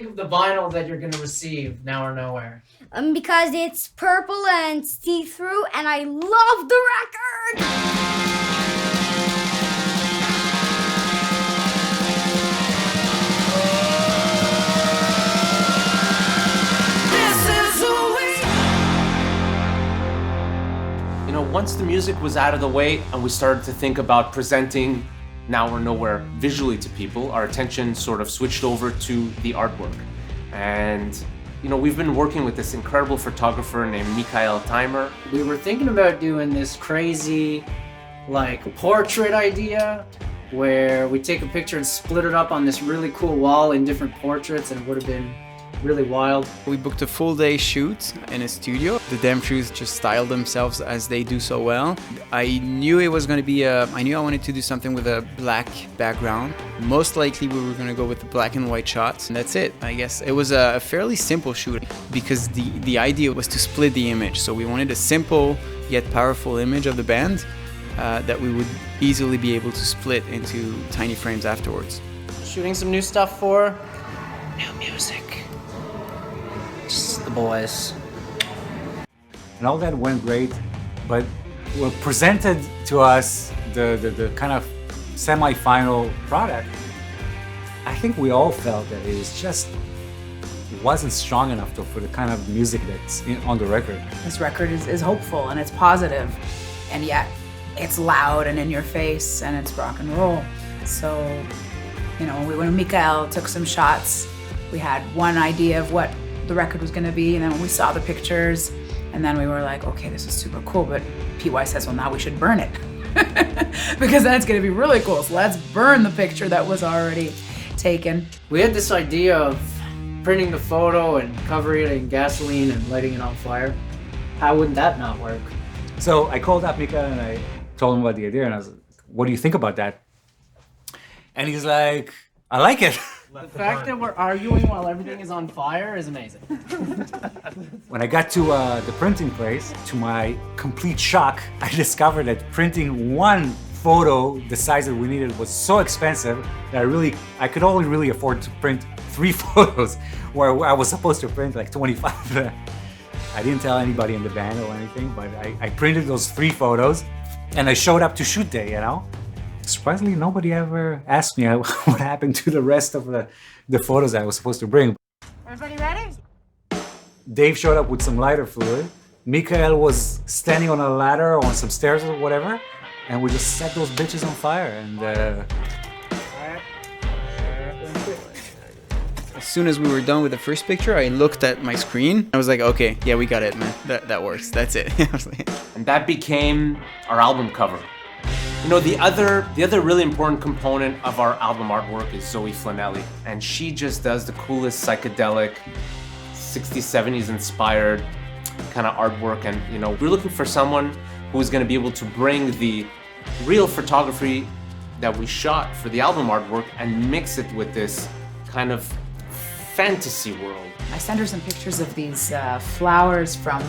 think of the vinyl that you're gonna receive, Now or Nowhere? Because it's purple and see-through, and I love the record! You know, once the music was out of the way and we started to think about presenting Now or Nowhere visually to people, our attention sort of switched over to the artwork. And, you know, we've been working with this incredible photographer named Mikhail Timer. We were thinking about doing this crazy, like, portrait idea where we take a picture and split it up on this really cool wall in different portraits, and it would have been really wild. We booked a full day shoot in a studio. The Damn Truth just styled themselves as they do so well. I knew it was going to be I knew I wanted to do something with a black background. Most likely we were going to go with the black and white shots, and that's it. I guess it was a fairly simple shoot because the idea was to split the image. So we wanted a simple yet powerful image of the band that we would easily be able to split into tiny frames afterwards. Shooting some new stuff for new music. Just the boys. And all that went great, but when presented to us the kind of semi-final product, I think we all felt that it wasn't strong enough for the kind of music that's on the record. This record is hopeful and it's positive, and yet it's loud and in your face and it's rock and roll. So, you know, when Mikhail took some shots, we had one idea of what the record was going to be, and then when we saw the pictures, and then we were like, okay, this is super cool, but PY says, well, now we should burn it because then it's going to be really cool. So let's burn the picture that was already taken. We had this idea of printing the photo and covering it in gasoline and lighting it on fire. How would that not work? So I called up Mika and I told him about the idea, and I was like, what do you think about that? And he's like, I like it. The fact that we're arguing while everything is on fire is amazing. When I got to the printing place, to my complete shock, I discovered that printing one photo the size that we needed was so expensive that I could only really afford to print 3 photos, where I was supposed to print like 25. I didn't tell anybody in the band or anything, but I printed those 3 photos and I showed up to shoot day, you know? Surprisingly, nobody ever asked me what happened to the rest of the photos I was supposed to bring. Everybody ready? Dave showed up with some lighter fluid. Mikhail was standing on a ladder or on some stairs or whatever, and we just set those bitches on fire. And as soon as we were done with the first picture, I looked at my screen. I was like, okay, yeah, we got it, man. That works. That's it. And that became our album cover. You know, the other really important component of our album artwork is Zoe Flanelli, and she just does the coolest psychedelic 60s, 70s inspired kind of artwork. And you know, we're looking for someone who is going to be able to bring the real photography that we shot for the album artwork and mix it with this kind of fantasy world. I sent her some pictures of these flowers from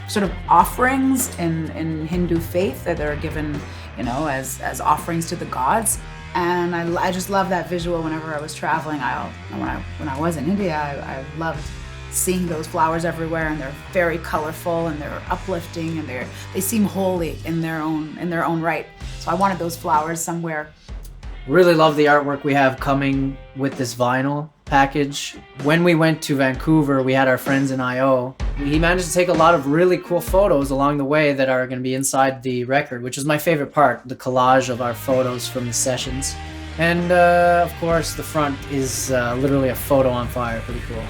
sort of offerings in Hindu faith that are given, you know, as offerings to the gods. And I just love that visual whenever I was traveling. When I was in India, I loved seeing those flowers everywhere, and they're very colorful and they're uplifting and they seem holy in their own right. So I wanted those flowers somewhere. Really love the artwork we have coming with this vinyl package. When we went to Vancouver, we had our friends in I.O. He managed to take a lot of really cool photos along the way that are going to be inside the record, which is my favorite part, the collage of our photos from the sessions. And of course, the front is literally a photo on fire. Pretty cool.